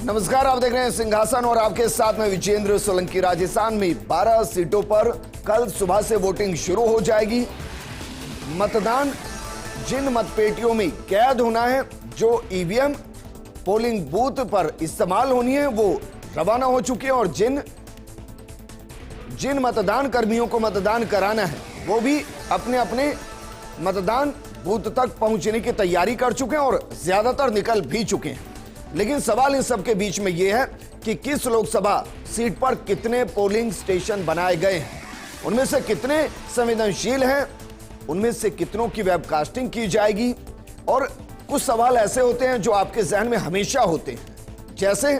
नमस्कार, आप देख रहे हैं सिंहासन और आपके साथ में विजेंद्र सोलंकी। राजस्थान में 12 सीटों पर कल सुबह से वोटिंग शुरू हो जाएगी। मतदान जिन मतपेटियों में कैद होना है, जो ईवीएम पोलिंग बूथ पर इस्तेमाल होनी है, वो रवाना हो चुकी है और जिन मतदान कर्मियों को मतदान कराना है वो भी अपने अपने मतदान बूथ तक पहुंचने की तैयारी कर चुके हैं और ज्यादातर निकल भी चुके हैं। लेकिन सवाल इन सब के बीच में यह है कि किस लोकसभा सीट पर कितने पोलिंग स्टेशन बनाए गए हैं, उनमें से कितने संवेदनशील हैं, उनमें से कितनों की वेबकास्टिंग की जाएगी। और कुछ सवाल ऐसे होते हैं जो आपके जहन में हमेशा होते हैं, जैसे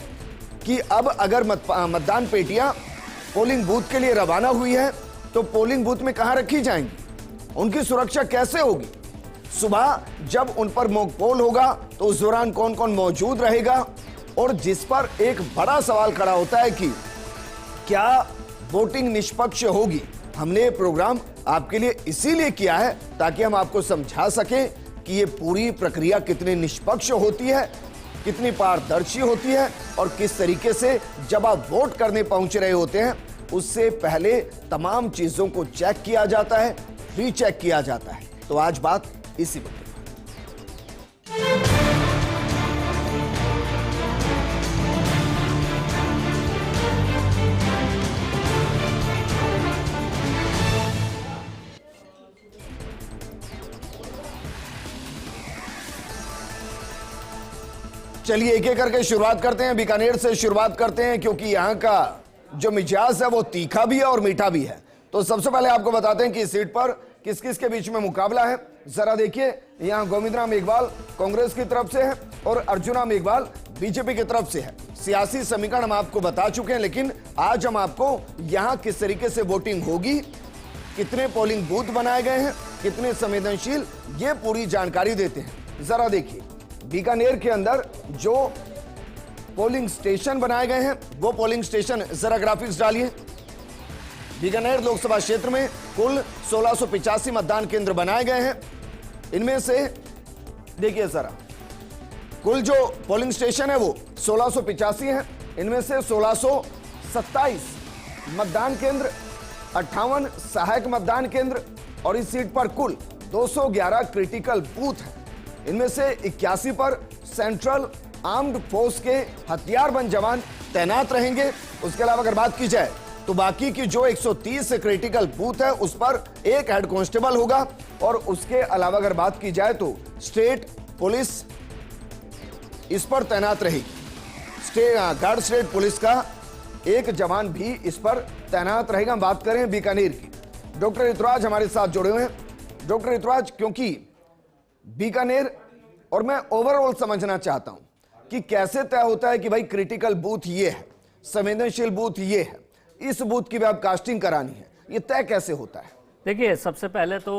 कि अब अगर मतदान पेटियां पोलिंग बूथ के लिए रवाना हुई है तो पोलिंग बूथ में कहां रखी जाएंगी, उनकी सुरक्षा कैसे होगी, सुबह जब उन पर मॉक पोल होगा तो उस दौरान कौन कौन मौजूद रहेगा। और जिस पर एक बड़ा सवाल खड़ा होता है कि क्या वोटिंग निष्पक्ष होगी। हमने ये प्रोग्राम आपके लिए इसीलिए किया है ताकि हम आपको समझा सकें कि ये पूरी प्रक्रिया कितनी निष्पक्ष होती है, कितनी पारदर्शी होती है और किस तरीके से जब आप वोट करने पहुंच रहे होते हैं उससे पहले तमाम चीजों को चेक किया जाता है, रीचेक किया जाता है। तो आज बात इसी मुद्दे पर। चलिए एक एक करके शुरुआत करते हैं। बीकानेर से शुरुआत करते हैं क्योंकि यहां का जो मिजाज है वो तीखा भी है और मीठा भी है। तो सबसे पहले आपको बताते हैं कि इस सीट पर किस किस के बीच में मुकाबला है। जरा देखिए, यहां गोविंदराम मेघवाल कांग्रेस की तरफ से है और अर्जुना मेघवाल बीजेपी की तरफ से है। सियासी समीकरण हम आपको बता चुके हैं, लेकिन आज हम आपको यहां किस तरीके से वोटिंग होगी, कितने पोलिंग बूथ बनाए गए हैं, कितने संवेदनशील, ये पूरी जानकारी देते हैं। जरा देखिए, बीकानेर के अंदर जो पोलिंग स्टेशन बनाए गए हैं वो पोलिंग स्टेशन, जरा ग्राफिक्स डालिए। बीकानेर लोकसभा क्षेत्र में कुल 1685 मतदान केंद्र बनाए गए हैं। इनमें से देखिए जरा, कुल जो पोलिंग स्टेशन है वो 1685 है। इनमें से 1627 मतदान केंद्र, 58 सहायक मतदान केंद्र और इस सीट पर कुल 211 क्रिटिकल बूथ है। इनमें से 81 पर सेंट्रल आर्म्ड फोर्स के हथियारबंद जवान तैनात रहेंगे। उसके अलावा अगर बात की जाए तो बाकी की जो 130 क्रिटिकल बूथ है उस पर एक हेड कांस्टेबल होगा और उसके अलावा अगर बात की जाए तो स्टेट पुलिस इस पर तैनात रहेगी। गार्ड स्टेट पुलिस का एक जवान भी इस पर तैनात रहेगा। हम बात करें बीकानेर की, डॉक्टर ऋतुराज हमारे साथ जुड़े हुए हैं। डॉक्टर ऋतुराज, क्योंकि बीकानेर और मैं ओवरऑल समझना चाहता हूं कि कैसे तय होता है कि भाई क्रिटिकल बूथ ये है, संवेदनशील बूथ ये है, इस बूथ की वेबकास्टिंग करानी है, ये तय कैसे होता है? देखिए, सबसे पहले तो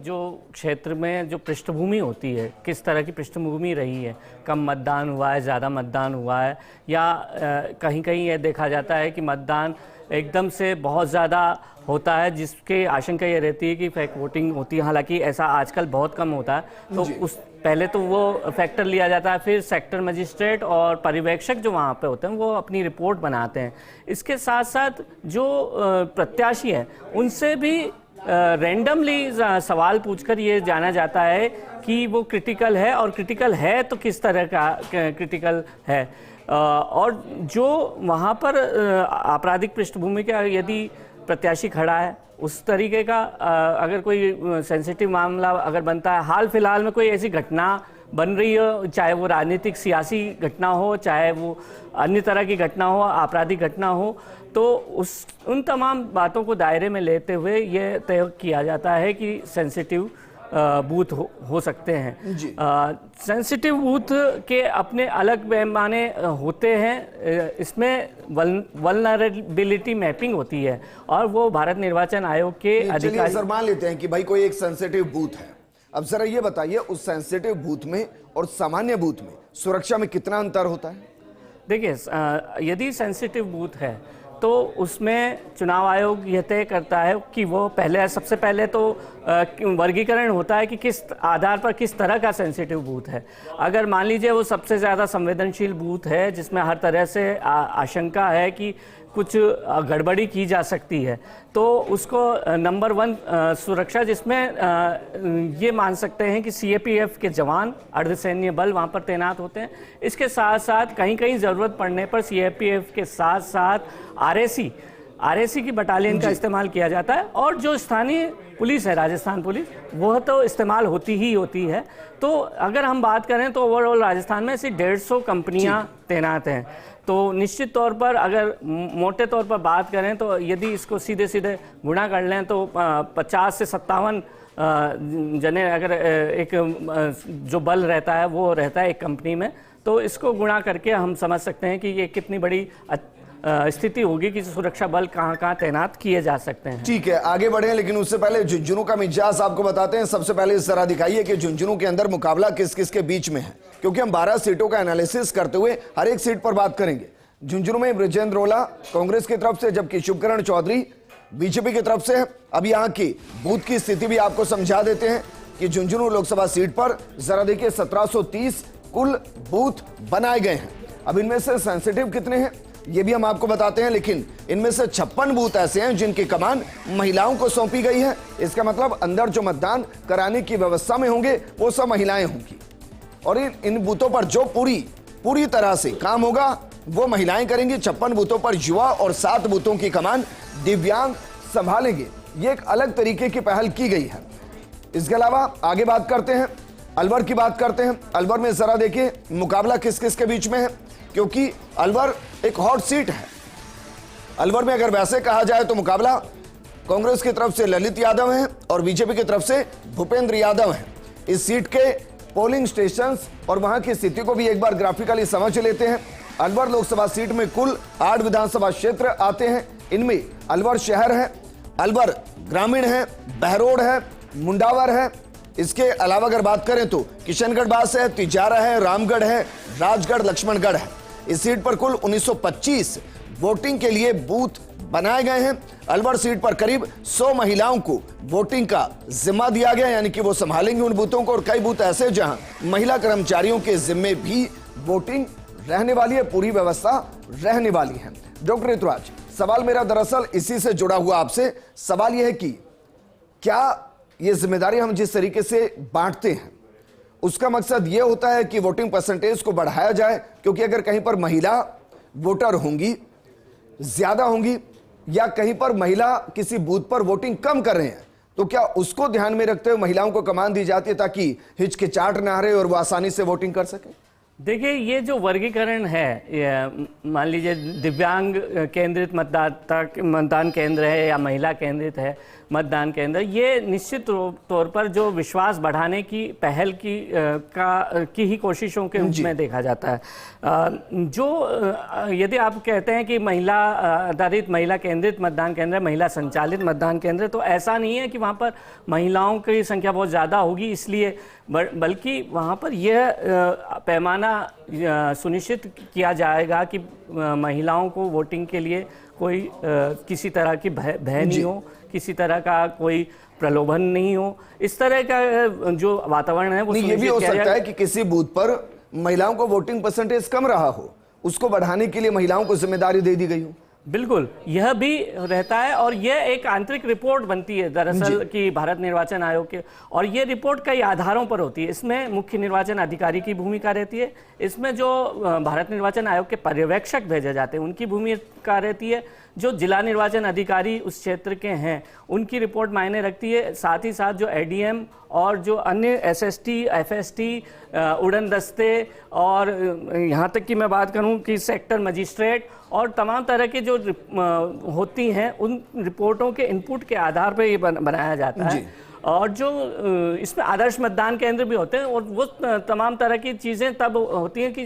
जो क्षेत्र में जो पृष्ठभूमि होती है, किस तरह की पृष्ठभूमि रही है, कम मतदान हुआ है, ज़्यादा मतदान हुआ है, या कहीं कहीं ये देखा जाता है कि मतदान एकदम से बहुत ज़्यादा होता है जिसके आशंका ये रहती है कि फेक वोटिंग होती है। हालांकि ऐसा आजकल बहुत कम होता है, तो उस पहले तो वो फैक्टर लिया जाता है, फिर सेक्टर मजिस्ट्रेट और पर्यवेक्षक जो वहाँ पे होते हैं वो अपनी रिपोर्ट बनाते हैं। इसके साथ साथ जो प्रत्याशी हैं उनसे भी रैंडमली सवाल पूछकर ये जाना जाता है कि वो क्रिटिकल है, और क्रिटिकल है तो किस तरह का क्रिटिकल है। और जो वहाँ पर आपराधिक पृष्ठभूमि का यदि प्रत्याशी खड़ा है, उस तरीके का अगर कोई सेंसिटिव मामला अगर बनता है, हाल फिलहाल में कोई ऐसी घटना बन रही हो, चाहे वो राजनीतिक सियासी घटना हो, चाहे वो अन्य तरह की घटना हो, आपराधिक घटना हो, तो उन तमाम बातों को दायरे में लेते हुए ये तय किया जाता है कि सेंसिटिव बूथ हो सकते हैं। सेंसिटिव बूथ के अपने अलग पैमाने होते हैं। इसमें वल्नरेबिलिटी मैपिंग होती है और वो भारत निर्वाचन आयोग के अधिकारी। सर, मान लेते हैं कि भाई कोई एक सेंसिटिव बूथ है। अब जरा ये बताइए, उस सेंसिटिव बूथ में और सामान्य बूथ में सुरक्षा में कितना अंतर होता है? देखिए, यदि सेंसिटिव बूथ है तो उसमें चुनाव आयोग यह तय करता है कि वो सबसे पहले तो वर्गीकरण होता है कि किस आधार पर किस तरह का सेंसिटिव बूथ है। अगर मान लीजिए वो सबसे ज़्यादा संवेदनशील बूथ है जिसमें हर तरह से आशंका है कि कुछ गड़बड़ी की जा सकती है, तो उसको नंबर 1 सुरक्षा, जिसमें ये मान सकते हैं कि सीएपीएफ के जवान, अर्धसैन्य बल वहाँ पर तैनात होते हैं। इसके साथ साथ कहीं कहीं ज़रूरत पड़ने पर सीएपीएफ के साथ साथ आरएसी की बटालियन का इस्तेमाल किया जाता है। और जो स्थानीय पुलिस है, राजस्थान पुलिस, वह तो इस्तेमाल होती ही होती है। तो अगर हम बात करें तो ओवरऑल राजस्थान में ऐसी 150 कंपनियां तैनात हैं। तो निश्चित तौर पर अगर मोटे तौर पर बात करें तो यदि इसको सीधे सीधे गुणा कर लें तो 50 से 57 जने अगर एक जो बल रहता है वो रहता है एक कंपनी में, तो इसको गुणा करके हम समझ सकते हैं कि ये कितनी बड़ी स्थिति होगी कि सुरक्षा बल कहाँ तैनात किए जा सकते हैं। ठीक है, आगे बढ़े, लेकिन उससे पहले झुंझुनू का मिजाज आपको बताते हैं। सबसे पहले जरा दिखाइए कि झुंझुनू के अंदर मुकाबला किस किस के बीच में है, क्योंकि हम 12 सीटों का एनालिसिस करते हुए हर एक सीट पर बात करेंगे। झुंझुनू में ब्रजेंद्र रोला कांग्रेस की तरफ से, जबकि शुभकरण चौधरी बीजेपी की तरफ से है। अब यहाँ की बूथ की स्थिति भी आपको समझा देते हैं कि झुंझुनू लोकसभा सीट पर जरा देखिए 1730 कुल बूथ बनाए गए हैं। अब इनमें से सेंसिटिव कितने हैं ये भी हम आपको बताते हैं, लेकिन इनमें से 56 बूथ ऐसे हैं जिनकी कमान महिलाओं को सौंपी गई है। इसका मतलब अंदर जो मतदान कराने की व्यवस्था में होंगे वो सब महिलाएं होंगी, और इन बूथों पर जो पूरी तरह से काम होगा वो महिलाएं करेंगी। 56 बूथों पर युवा और 7 बूथों की कमान दिव्यांग संभालेंगे। ये एक अलग तरीके की पहल की गई है। इसके अलावा आगे बात करते हैं, अलवर की बात करते हैं। अलवर में जरा देखिए मुकाबला किस किस के बीच में है, क्योंकि अलवर एक हॉट सीट है। अलवर में अगर वैसे कहा जाए तो मुकाबला कांग्रेस की तरफ से ललित यादव हैं और बीजेपी की तरफ से भूपेंद्र यादव हैं। इस सीट के पोलिंग स्टेशंस और वहां की स्थिति को भी एक बार ग्राफिकली समझ लेते हैं। अलवर लोकसभा सीट में कुल 8 विधानसभा क्षेत्र आते हैं। इनमें अलवर शहर है, अलवर ग्रामीण है, बहरोड है, मुंडावर है। इसके अलावा अगर बात करें तो किशनगढ़ बास है, तिजारा है, रामगढ़ है, राजगढ़, लक्ष्मणगढ़ है। इस सीट पर कुल 1925 वोटिंग के लिए बूथ बनाए गए हैं। अलवर सीट पर करीब 100 महिलाओं को वोटिंग का जिम्मा दिया गया, यानी कि वो संभालेंगे उन बूथों को। और कई बूथ ऐसे जहां महिला कर्मचारियों के जिम्मे भी वोटिंग रहने वाली है, पूरी व्यवस्था रहने वाली है। डॉक्टर ऋतुराज, सवाल मेरा दरअसल इसी से जुड़ा हुआ आपसे सवाल यह है कि क्या ये जिम्मेदारी हम जिस तरीके से बांटते हैं उसका मकसद यह होता है कि वोटिंग परसेंटेज को बढ़ाया जाए, क्योंकि अगर कहीं पर महिला वोटर होंगी, ज्यादा होंगी, या कहीं पर महिला किसी बूथ पर वोटिंग कम कर रहे हैं, तो क्या उसको ध्यान में रखते हुए महिलाओं को कमान दी जाती है ताकि हिचकिचाहट ना रहे और वो आसानी से वोटिंग कर सके? देखिए, ये जो वर्गीकरण है, मान लीजिए दिव्यांग केंद्रित मतदान केंद्र है या महिला केंद्रित है मतदान केंद्र, ये निश्चित तौर पर जो विश्वास बढ़ाने की पहल की ही कोशिशों के रूप में देखा जाता है। यदि आप कहते हैं कि महिला आधारित, महिला केंद्रित मतदान केंद्र, महिला संचालित मतदान केंद्र, तो ऐसा नहीं है कि वहाँ पर महिलाओं की संख्या बहुत ज़्यादा होगी इसलिए, बल्कि वहाँ पर यह पैमाना सुनिश्चित किया जाएगा कि महिलाओं को वोटिंग के लिए कोई किसी तरह की भय नहीं हो, किसी तरह का कोई प्रलोभन नहीं हो। इस तरह का जो वातावरण है वो ये भी हो सकता है कि किसी बूथ पर महिलाओं को वोटिंग परसेंटेज कम रहा हो, उसको बढ़ाने के लिए महिलाओं को जिम्मेदारी दे दी गई हो। बिल्कुल, यह भी रहता है, और यह एक आंतरिक रिपोर्ट बनती है दरअसल कि भारत निर्वाचन आयोग के, और यह रिपोर्ट कई आधारों पर होती है। इसमें मुख्य निर्वाचन अधिकारी की भूमिका रहती है, इसमें जो भारत निर्वाचन आयोग के पर्यवेक्षक भेजे जाते हैं उनकी भूमिका रहती है, जो जिला निर्वाचन अधिकारी उस क्षेत्र के हैं उनकी रिपोर्ट मायने रखती है, साथ ही साथ जो एडीएम और जो अन्य एसएसटी, एफएसटी, उड़न दस्ते, और यहाँ तक कि मैं बात करूँ कि सेक्टर मजिस्ट्रेट और तमाम तरह की जो होती हैं, उन रिपोर्टों के इनपुट के आधार पर ये बनाया जाता है। और जो इसमें आदर्श मतदान केंद्र भी होते हैं, और वो तमाम तरह की चीज़ें तब होती हैं कि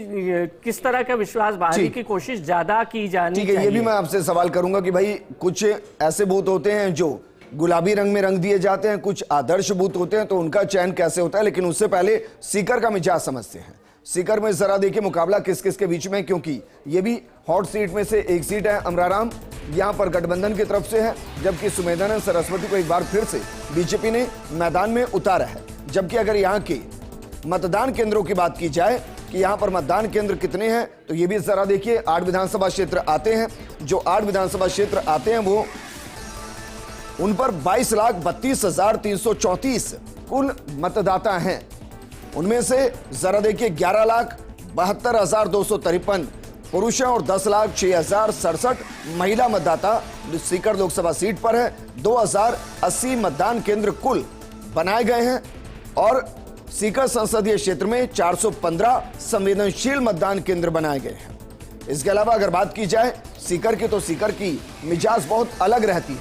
किस तरह का विश्वास बहाली की कोशिश ज़्यादा की जानी चाहिए। ठीक है, ये भी मैं आपसे सवाल करूंगा कि भाई कुछ ऐसे बूथ होते हैं जो गुलाबी रंग में रंग दिए जाते हैं, कुछ आदर्श बूथ होते हैं, तो उनका चयन कैसे होता है। लेकिन उससे पहले सीकर का मिजाज समझते हैं। सीकर में जरा देखिए मुकाबला किस किस के बीच में, क्योंकि ये भी हॉट सीट में से एक सीट है। अमराराम यहां पर गठबंधन की तरफ से है, जबकि सुमेधानंद सरस्वती को एक बार फिर से बीजेपी ने मैदान में उतारा है। जबकि अगर यहां के मतदान केंद्रों की बात की जाए कि यहां पर मतदान केंद्र कितने हैं, तो ये भी जरा देखिए। 8 विधानसभा क्षेत्र आते हैं, जो 8 विधानसभा क्षेत्र आते हैं वो उन पर 22,32,334 कुल मतदाता हैं। उनमें से जरा देखिए 11,72,253 पुरुष हैं और 10,06,067 महिला मतदाता सीकर लोकसभा सीट पर है। 2,080 मतदान केंद्र कुल बनाए गए हैं और सीकर संसदीय क्षेत्र में 415 संवेदनशील मतदान केंद्र बनाए गए हैं। इसके अलावा अगर बात की जाए सीकर की, तो सीकर की मिजाज बहुत अलग रहती है।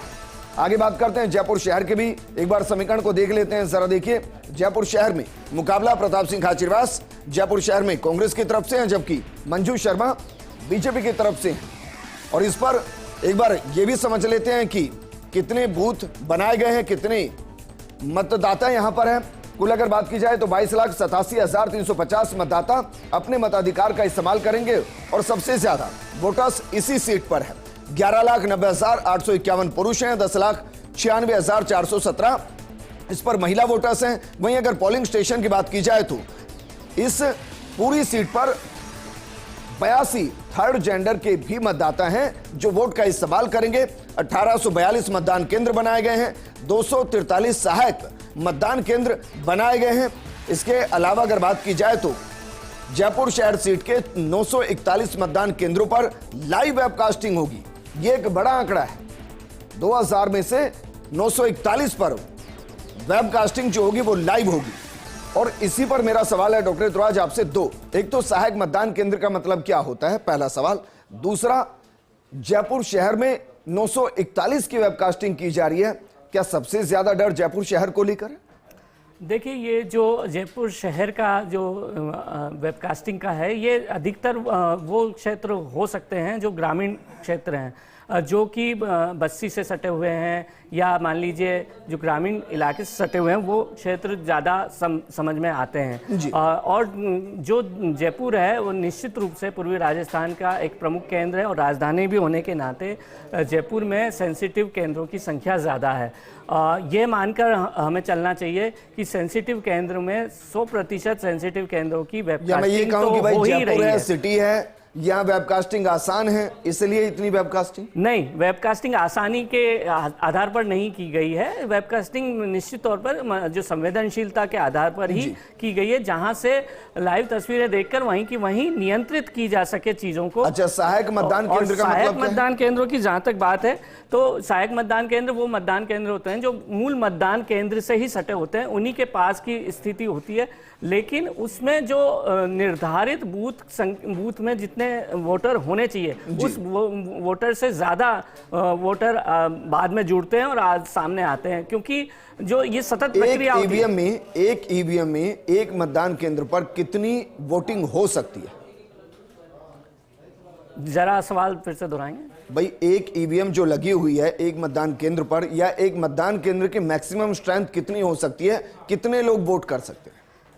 आगे बात करते हैं जयपुर शहर के भी, एक बार समीकरण को देख लेते हैं। जरा देखिए, जयपुर शहर में मुकाबला प्रताप सिंह खाचरियावास जयपुर शहर में कांग्रेस की तरफ से हैं, जबकि मंजू शर्मा बीजेपी की तरफ से हैं। और इस पर एक बार ये भी समझ लेते हैं कि कितने बूथ बनाए गए हैं, कितने मतदाता यहां पर हैं। कुल अगर बात की जाए तो 22,87,350 मतदाता अपने मताधिकार का इस्तेमाल करेंगे और सबसे ज्यादा वोटर्स इसी सीट पर है। 11,90,851 पुरुष हैं, 10,96,417 इस पर महिला वोटर्स हैं। वहीं अगर पोलिंग स्टेशन की बात की जाए तो इस पूरी सीट पर 82 थर्ड जेंडर के भी मतदाता हैं जो वोट का इस्तेमाल करेंगे। 1842 मतदान केंद्र बनाए गए हैं, 243 सहायक मतदान केंद्र बनाए गए हैं। इसके अलावा अगर बात की जाए तो जयपुर शहर सीट के 941 मतदान केंद्रों पर लाइव वेबकास्टिंग होगी। यह एक बड़ा आंकड़ा है। 2000 में से 941 पर वेबकास्टिंग जो होगी वो लाइव होगी। और इसी पर मेरा सवाल है डॉक्टर ऋतुराज आपसे दो। एक तो सहायक मतदान केंद्र का मतलब क्या होता है, पहला सवाल। दूसरा, जयपुर शहर में 941 की वेबकास्टिंग की जा रही है, क्या सबसे ज्यादा डर जयपुर शहर को लेकर है? देखिए, ये जो जयपुर शहर का जो वेबकास्टिंग का है, ये अधिकतर वो क्षेत्र हो सकते हैं जो ग्रामीण क्षेत्र हैं, जो कि बस्ती से सटे हुए हैं, या मान लीजिए जो ग्रामीण इलाके से सटे हुए हैं, वो क्षेत्र ज़्यादा समझ में आते हैं। और जो जयपुर है वो निश्चित रूप से पूर्वी राजस्थान का एक प्रमुख केंद्र है और राजधानी भी होने के नाते जयपुर में सेंसिटिव केंद्रों की संख्या ज़्यादा है। ये मानकर हमें चलना चाहिए कि सेंसिटिव केंद्र में 100% सेंसिटिव केंद्रों की वेबकास्टिंग तो हो ही रही है। सिटी है, यहाँ वेबकास्टिंग आसान है, इसलिए इतनी वेबकास्टिंग नहीं, वेबकास्टिंग आसानी के आधार पर नहीं की गई है। वेबकास्टिंग निश्चित तौर पर जो संवेदनशीलता के आधार पर ही की गई है, जहां से लाइव तस्वीरें देखकर वहीं की वहीं नियंत्रित की जा सके चीजों को। अच्छा, सहायक मतदान केंद्र का सहायक मतलब मतदान केंद्रों की जहां तक बात है, तो सहायक मतदान केंद्र वो मतदान केंद्र होते हैं जो मूल मतदान केंद्र से ही सटे होते हैं, उन्हीं के पास की स्थिति होती है। लेकिन उसमें जो निर्धारित बूथ में जितने वोटर होने चाहिए, उस वोटर से ज़्यादा वोटर बाद में जुड़ते हैं और आज सामने आते हैं, क्योंकि जो ये सतत प्रक्रिया होती है। एक ईवीएम में एक मतदान केंद्र पर कितनी वोटिंग हो सकती है? जरा सवाल फिर से दोहराएंगे भाई। एक ईवीएम जो लगी हुई है एक मतदान केंद्र पर, या एक मतदान केंद्र की मैक्सिमम स्ट्रेंथ कितनी हो सकती है, कितने लोग वोट कर सकते हैं?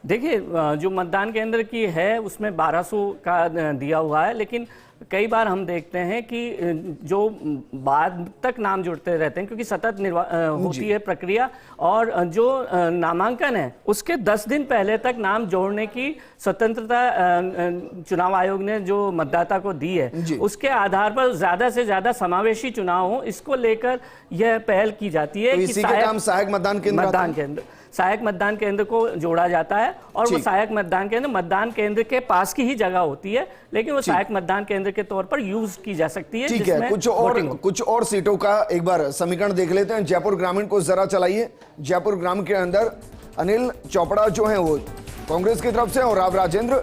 देखिए, जो मतदान केंद्र की है उसमें 1200 का दिया हुआ है, लेकिन कई बार हम देखते हैं कि जो बाद तक नाम जुड़ते रहते हैं, क्योंकि सतत होती है प्रक्रिया, और जो नामांकन है उसके 10 दिन पहले तक नाम जोड़ने की स्वतंत्रता चुनाव आयोग ने जो मतदाता को दी है, उसके आधार पर ज्यादा से ज्यादा समावेशी चुनाव हो, इसको लेकर यह पहल की जाती है। तो इसी का काम सहायक मतदान केंद्र सहायक मतदान केंद्र को जोड़ा जाता है, और वो सहायक मतदान केंद्र के पास की ही जगह होती है, लेकिन वो सहायक मतदान केंद्र के तौर पर यूज की जा सकती है। ठीक है, कुछ और सीटों का एक बार समीकरण देख लेते हैं। जयपुर ग्रामीण को जरा चलाइए। जयपुर ग्रामीण के अंदर अनिल चोपड़ा जो है वो कांग्रेस की तरफ से और राव राजेंद्र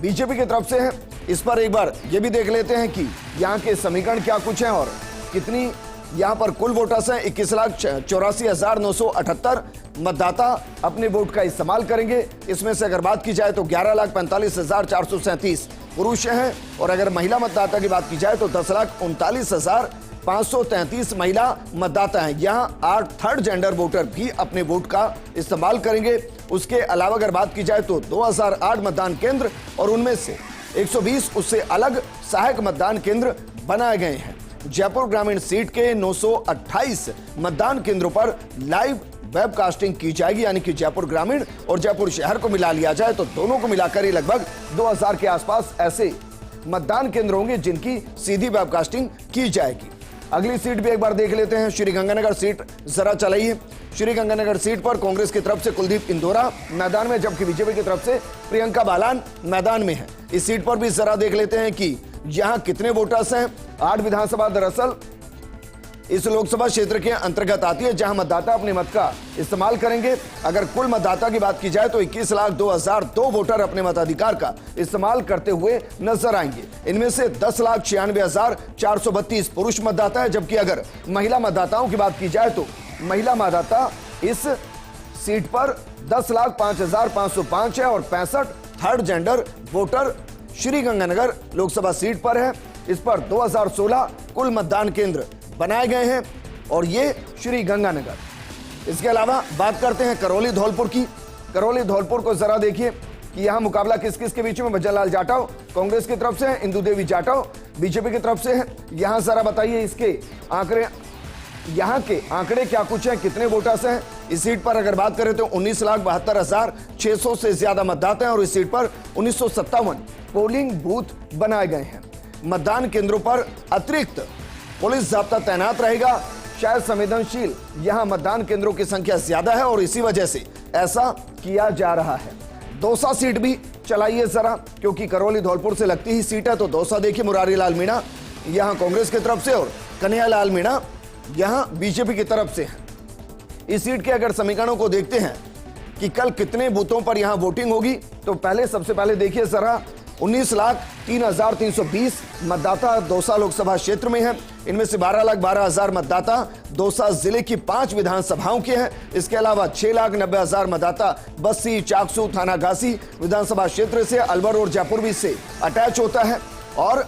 बीजेपी की तरफ से है। इस पर एक बार ये भी देख लेते हैं कि यहाँ के समीकरण क्या कुछ है और कितनी यहाँ पर कुल वोटर्स हैं। 21,84,978 मतदाता अपने वोट का इस्तेमाल करेंगे। इसमें से अगर बात की जाए तो 11,45,437 पुरुष हैं, और अगर महिला मतदाता की बात की जाए तो 10,39,533 महिला मतदाता हैं। यहाँ 8 थर्ड जेंडर वोटर भी अपने वोट का इस्तेमाल करेंगे। उसके अलावा अगर बात की जाए तो 2008 मतदान केंद्र और उनमें से 120 उससे अलग सहायक मतदान केंद्र बनाए गए हैं। जयपुर ग्रामीण सीट के 928 मतदान केंद्रों पर लाइव वेबकास्टिंग की जाएगी। यानी कि जयपुर ग्रामीण और जयपुर शहर को मिला लिया जाए तो दोनों को मिलाकर ही लगभग 2000 के आसपास ऐसे मतदान केंद्र होंगे जिनकी सीधी वेबकास्टिंग की जाएगी। अगली सीट भी एक बार देख लेते हैं। श्रीगंगानगर सीट जरा चलाइए। श्रीगंगानगर सीट पर कांग्रेस की तरफ से कुलदीप इंदौरा मैदान में, जबकि बीजेपी की तरफ से प्रियंका बालान मैदान में है। इस सीट पर भी जरा देख लेते हैं कि यहां कितने वोटर्स हैं। 8 विधानसभा दरअसल इस लोकसभा क्षेत्र के अंतर्गत आती है, जहां मतदाता अपने मत का इस्तेमाल करेंगे। अगर कुल मतदाता की बात की जाए तो 21,02,002 वोटर अपने मताधिकार का इस्तेमाल करते हुए नजर आएंगे। इनमें से 10,96,432 पुरुष मतदाता है, जबकि अगर महिला मतदाताओं की बात की जाए तो महिला मतदाता इस सीट पर 10,05,505 है और 65 third gender voter Sriganganagar Lok Sabha seat पर है। इस पर 2016 कुल मतदान केंद्र बनाए गए हैं और ये श्रीगंगानगर। इसके अलावा बात करते हैं करौली धौलपुर की। करौली धौलपुर को जरा देखिए कि यहां मुकाबला किस किस के बीच में। भज्जनलाल जाटव कांग्रेस की तरफ से है, इंदु देवी जाटव बीजेपी की तरफ से है। यहां जरा बताइए इसके आंकड़े, यहां के आंकड़े क्या कुछ हैं, कितने वोटर्स हैं। इस सीट पर अगर बात करें तो 19,72,600 से ज्यादा मतदाता हैं और इस सीट पर 1957 पोलिंग बूथ बनाए गए हैं। मतदान केंद्रों पर अतिरिक्त पुलिस जाब्ता तैनात रहेगा। शायद संवेदनशील यहां मतदान केंद्रों की संख्या ज्यादा है और इसी वजह से ऐसा किया जा रहा है। दौसा सीट भी चलाइए जरा, क्योंकि करौली धौलपुर से लगती ही सीट है। तो दौसा देखिए, मुरारी लाल मीणा यहां कांग्रेस की तरफ से और कन्हैया लाल मीणा यहां बीजेपी की तरफ से है। इस सीट के अगर समीकरणों को देखते हैं कि कल कितने बूथों पर यहां वोटिंग होगी, तो सबसे पहले देखिए जरा 19,03,320 मतदाता दौसा लोकसभा क्षेत्र में है। इनमें से 12,12,000 मतदाता दौसा जिले की 5 विधानसभाओं के हैं। इसके अलावा 6,90,000 मतदाता बस्सी, चाकसू, थानागाजी विधानसभा क्षेत्र से, अलवर और जयपुर भी से अटैच होता है। और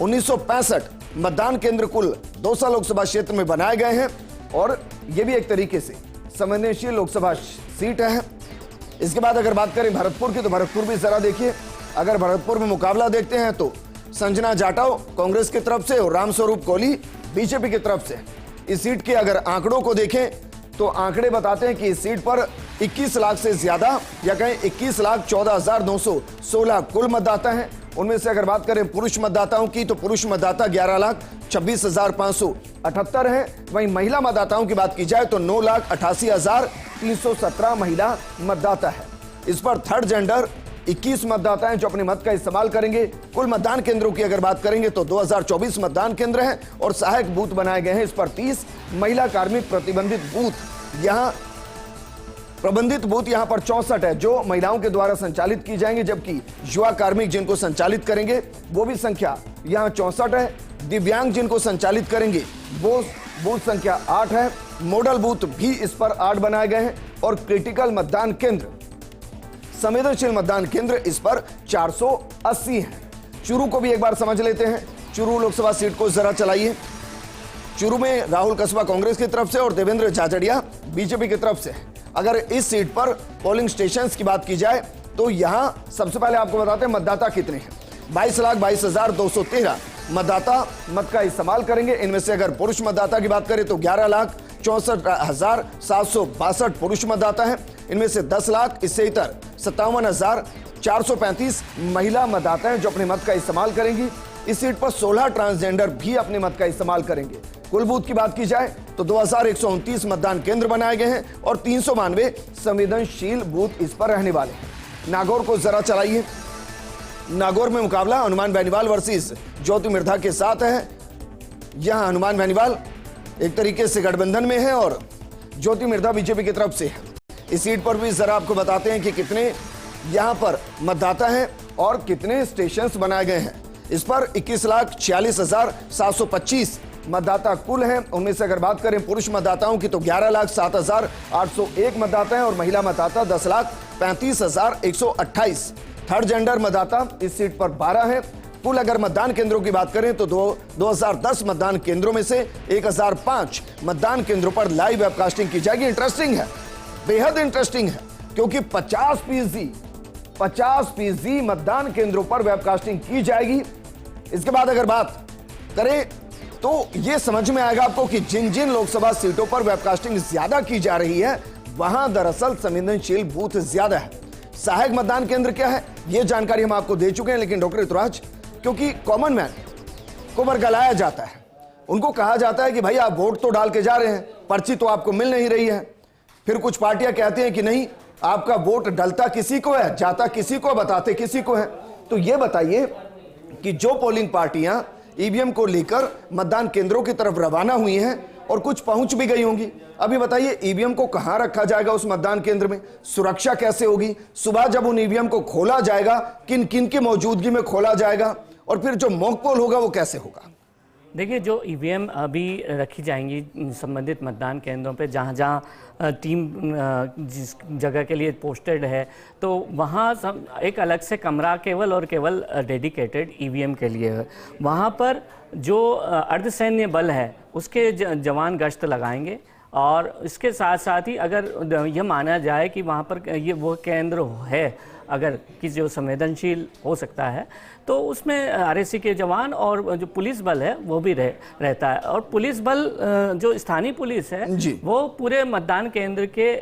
1965 मतदान केंद्र कुल दौसा लोकसभा क्षेत्र में बनाए गए हैं और यह भी एक तरीके से संवेदनशील लोकसभा सीट है। इसके बाद अगर बात करें भरतपुर की, तो भरतपुर भी जरा देखिए। अगर भरतपुर में मुकाबला देखते हैं तो संजना जाटव कांग्रेस की तरफ से और रामस्वरूप कोहली बीजेपी की तरफ से। इस सीट के अगर आंकड़ों को देखें तो आंकड़े बताते हैं कि इस सीट पर 21 लाख से ज्यादा या कहें 21,14,916 कुल मतदाता हैं। उनमें से अगर बात करें पुरुष मतदाताओं की, तो पुरुष मतदाता 11,26,578 हैं। वहीं महिला मतदाताओं की बात की जाए तो 9,88,317 महिला मतदाता है। इस पर थर्ड जेंडर 21 मतदाता हैं जो अपने मत का इस्तेमाल करेंगे। कुल मतदान केंद्रों की अगर बात करेंगे तो 2024 मतदान केंद्र हैं और सहायक बूथ बनाए गए हैं। इस पर 30 महिला कार्मिक प्रतिबंधित बूथ यहां प्रबंधित बूथ यहां पर 64 है जो महिलाओं के द्वारा संचालित की जाएंगे, जबकि युवा कार्मिक जिनको संचालित करेंगे वो भी संख्या यहां 64 है। दिव्यांग जिनको संचालित करेंगे वो बूथ संख्या 8 है। मॉडल बूथ भी इस पर 8 बनाए गए हैं और क्रिटिकल मतदान केंद्र, संवेदनशील मतदान केंद्र इस पर 480 हैं। चूरू को भी एक बार समझ लेते हैं। चूरू लोकसभा सीट को जरा चलाइए। चूरू में राहुल कसबा कांग्रेस की तरफ से और देवेंद्र झाझड़िया बीजेपी की तरफ से। अगर इस सीट पर पोलिंग स्टेशंस की बात की जाए तो यहां सबसे पहले आपको बताते हैं मतदाता कितने हैं। 22,22,213 मतदाता मत का इस्तेमाल करेंगे। इनमें से अगर पुरुष मतदाता की बात करें तो 11,64,762 पुरुष मतदाता हैं। इनमें से 10 लाख इससे इतर 57,435 महिला मतदाता हैं जो अपने मत का इस्तेमाल करेंगी। इस सीट पर 16 ट्रांसजेंडर भी अपने मत का इस्तेमाल करेंगे। कुल बूथ की बात की जाए तो 2,129 मतदान केंद्र बनाए गए हैं और 392 संवेदनशील बूथ इस पर रहने वाले हैं। नागौर को जरा चलाइए। नागौर में मुकाबला हनुमान बेनीवाल वर्सेस ज्योति मिर्धा के साथ है। यहां हनुमान बेनीवाल एक तरीके से गठबंधन में है और ज्योति मिर्धा बीजेपी की तरफ से है। इस सीट पर भी जरा आपको बताते हैं कि कितने यहां पर मतदाता हैं और कितने स्टेशंस बनाए गए हैं। इस पर 21,46,725 मतदाता कुल हैं। उनमें से अगर बात करें पुरुष मतदाताओं की तो 11,07,801 मतदाता हैं और महिला मतदाता 10,35,128। थर्ड जेंडर मतदाता इस सीट पर 12 हैं। कुल अगर मतदान केंद्रों की बात करें तो 2010 मतदान केंद्रों में से 1005 मतदान केंद्रों पर लाइव वेबकास्टिंग की जाएगी। इंटरेस्टिंग है, बेहद इंटरेस्टिंग है, क्योंकि 50% मतदान केंद्रों पर वेबकास्टिंग की जाएगी। इसके बाद अगर बात करें तो ये समझ में आएगा आपको कि जिन जिन लोकसभा सीटों पर वेबकास्टिंग ज्यादा की जा रही है वहां दरअसल संवेदनशील बूथ ज्यादा है। सहायक मतदान केंद्र क्या है यह जानकारी हम आपको दे चुके हैं, लेकिन डॉक्टर ऋतुराज, क्योंकि कॉमन मैन को बरगलाया जाता है, उनको कहा जाता है कि भाई आप वोट तो डाल के जा रहे हैं, पर्ची तो आपको मिल नहीं रही है। फिर कुछ पार्टियां कहती हैं कि नहीं, आपका वोट डलता किसी को है, जाता किसी को, बताते किसी को है। तो यह बताइए कि जो पोलिंग पार्टियां ईवीएम को लेकर मतदान केंद्रों की तरफ रवाना हुई हैं और कुछ पहुंच भी गई होंगी, अभी बताइए ईवीएम को कहां रखा जाएगा उस मतदान केंद्र में, सुरक्षा कैसे होगी, सुबह जब उन ईवीएम को खोला जाएगा किन किन की मौजूदगी में खोला जाएगा, और फिर जो मॉक पोल होगा वो कैसे होगा। देखिए, जो ईवीएम अभी रखी जाएंगी संबंधित मतदान केंद्रों पे, जहाँ जहाँ टीम जिस जगह के लिए पोस्टेड है, तो वहाँ सब एक अलग से कमरा केवल और केवल डेडिकेटेड ईवीएम के लिए है। वहाँ पर जो अर्धसैन्य बल है उसके जवान गश्त लगाएंगे, और इसके साथ साथ ही अगर यह माना जाए कि वहाँ पर ये वो केंद्र है अगर कि जो संवेदनशील हो सकता है, तो उसमें आरएसी के जवान और जो पुलिस बल है वो भी रहता है। और पुलिस बल, जो स्थानीय पुलिस है, वो पूरे मतदान केंद्र के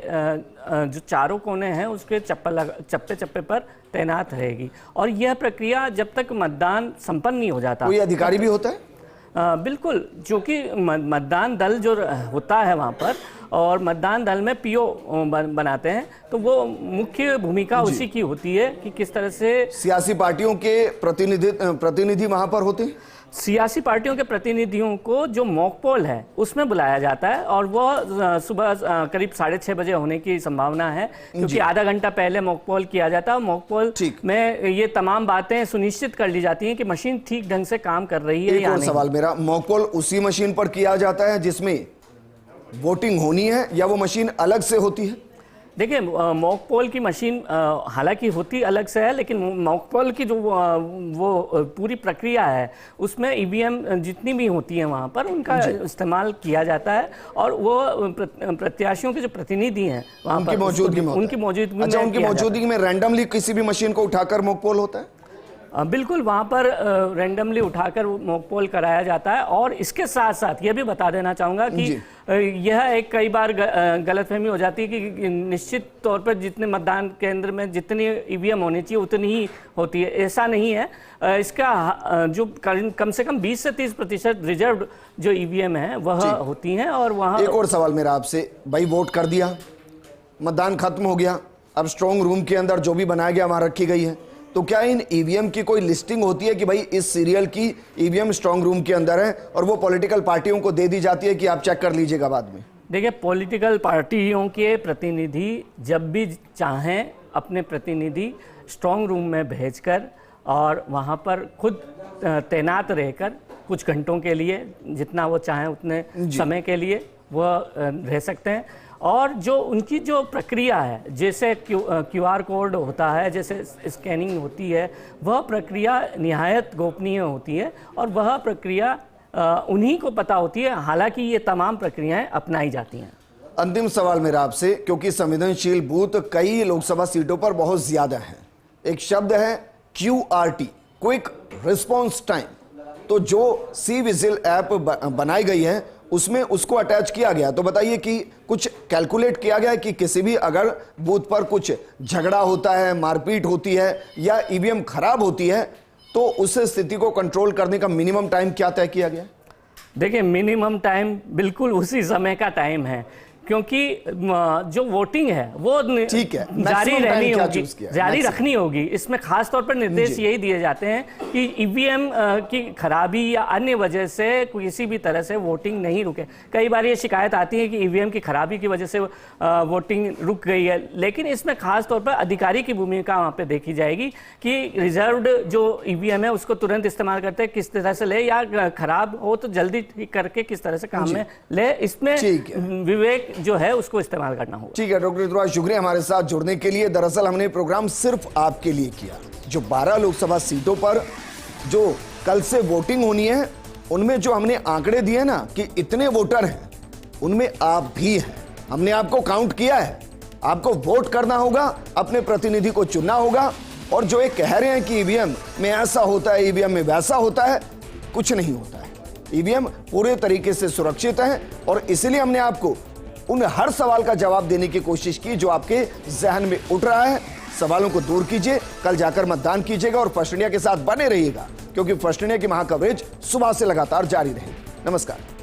जो चारों कोने हैं उसके चप्पे चप्पे पर तैनात रहेगी। और यह प्रक्रिया जब तक मतदान संपन्न नहीं हो जाता। कोई अधिकारी भी होता है? बिल्कुल, क्योंकि मतदान दल जो होता है वहाँ पर, और मतदान दल में पीओ बनाते हैं, तो वो मुख्य भूमिका उसी की होती है कि किस तरह से सियासी पार्टियों के प्रतिनिधि वहां पर होते हैं। सियासी पार्टियों के प्रतिनिधियों को जो मॉक पोल है उसमें बुलाया जाता है, और वो सुबह करीब 6:30 बजे होने की संभावना है, क्योंकि आधा घंटा पहले मॉक पोल किया जाता है। मॉक पोल में ये तमाम बातें सुनिश्चित कर ली जाती हैं कि मशीन ठीक ढंग से काम कर रही है या नहीं। सवाल मेरा, मॉक पोल उसी मशीन पर किया जाता है जिसमें वोटिंग होनी है, या वो मशीन अलग से होती है? देखिए, मॉक पोल की मशीन हालांकि होती अलग से है, लेकिन मॉक पोल की जो वो पूरी प्रक्रिया है उसमें ईवीएम जितनी भी होती हैं वहाँ पर उनका इस्तेमाल किया जाता है, और वो प्रत्याशियों के जो प्रतिनिधि हैं वहाँ पर उनकी मौजूदगी में रैंडमली किसी भी मशीन को उठाकर मॉक पोल होता है? बिल्कुल, वहाँ पर रैंडमली उठाकर मॉक पोल कराया जाता है। और इसके साथ साथ ये भी बता देना चाहूँगा कि यह एक कई बार गलतफहमी हो जाती है कि निश्चित तौर पर जितने मतदान केंद्र में जितनी ईवीएम होनी चाहिए उतनी ही होती है। ऐसा नहीं है। इसका जो कम से कम 20 से 30% रिजर्व जो ईवीएम है वह होती हैं। और वहाँ एक और सवाल मेरा आपसे, भाई वोट कर दिया, मतदान खत्म हो गया, अब स्ट्रॉन्ग रूम के अंदर जो भी बनाया गया वहाँ रखी गई है, तो क्या इन ईवीएम की कोई लिस्टिंग होती है कि भाई इस सीरियल की ईवीएम स्ट्रॉन्ग रूम के अंदर है, और वो पॉलिटिकल पार्टियों को दे दी जाती है कि आप चेक कर लीजिएगा बाद में? देखिए, पॉलिटिकल पार्टियों के प्रतिनिधि जब भी चाहें अपने प्रतिनिधि स्ट्रॉन्ग रूम में भेजकर और वहाँ पर खुद तैनात रहकर कुछ घंटों के लिए, जितना वो चाहें उतने समय के लिए वो रह सकते हैं। और जो उनकी जो प्रक्रिया है, जैसे क्यूआर कोड होता है, जैसे स्कैनिंग होती है, वह प्रक्रिया निहायत गोपनीय होती है, और वह प्रक्रिया उन्हीं को पता होती है। हालांकि ये तमाम प्रक्रियाएं अपनाई जाती हैं। अंतिम सवाल मेरा आपसे, क्योंकि संवेदनशील बूथ कई लोकसभा सीटों पर बहुत ज्यादा है, एक शब्द है QRT, क्विक रिस्पॉन्स टाइम। तो जो सी विजिल ऐप बनाई गई है उसमें उसको अटैच किया गया, तो बताइए कि कुछ कैलकुलेट किया गया है कि किसी भी अगर बूथ पर कुछ झगड़ा होता है, मारपीट होती है या ईवीएम खराब होती है, तो उस स्थिति को कंट्रोल करने का मिनिमम टाइम क्या तय किया गया? देखिए, मिनिमम टाइम बिल्कुल उसी समय का टाइम है, क्योंकि जो वोटिंग है वो ठीक है, जारी रहनी होगी, जारी रखनी होगी। इसमें खास तौर पर निर्देश यही दिए जाते हैं कि ईवीएम की खराबी या अन्य वजह से किसी भी तरह से वोटिंग नहीं रुके। कई बार ये शिकायत आती है कि ईवीएम की खराबी की वजह से वोटिंग रुक गई है, लेकिन इसमें खास तौर पर अधिकारी की भूमिका वहाँ पे देखी जाएगी कि रिजर्व्ड जो ईवीएम है उसको तुरंत इस्तेमाल करते किस तरह से ले, या खराब हो तो जल्दी ठीक करके किस तरह से काम में ले। इसमें विवेक जो है उसको इस्तेमाल करना होगा। ठीक है डॉक्टर ऋतुराज, शुक्रिया हमारे साथ जुड़ने के लिए। दरअसल हमने प्रोग्राम सिर्फ आपके लिए किया। जो 12 लोकसभा सीटों पर जो कल से वोटिंग होनी है, उनमें जो हमने आंकड़े दिए ना कि इतने वोटर हैं, उनमें आप भी हैं। हमने आपको काउंट किया है। आपको वोट करना होगा, अपने प्रतिनिधि को चुनना होगा। और जो ये कह रहे हैं कि ईवीएम में ऐसा होता है, ईवीएम में वैसा होता है, कुछ नहीं होता है। ईवीएम पूरे तरीके से सुरक्षित है और इसीलिए हमने आपको उन हर सवाल का जवाब देने की कोशिश की जो आपके जहन में उठ रहा है। सवालों को दूर कीजिए, कल जाकर मतदान कीजिएगा और फर्स्ट इंडिया के साथ बने रहिएगा, क्योंकि फर्स्ट इंडिया की महाकवरेज सुबह से लगातार जारी रहेगी। नमस्कार।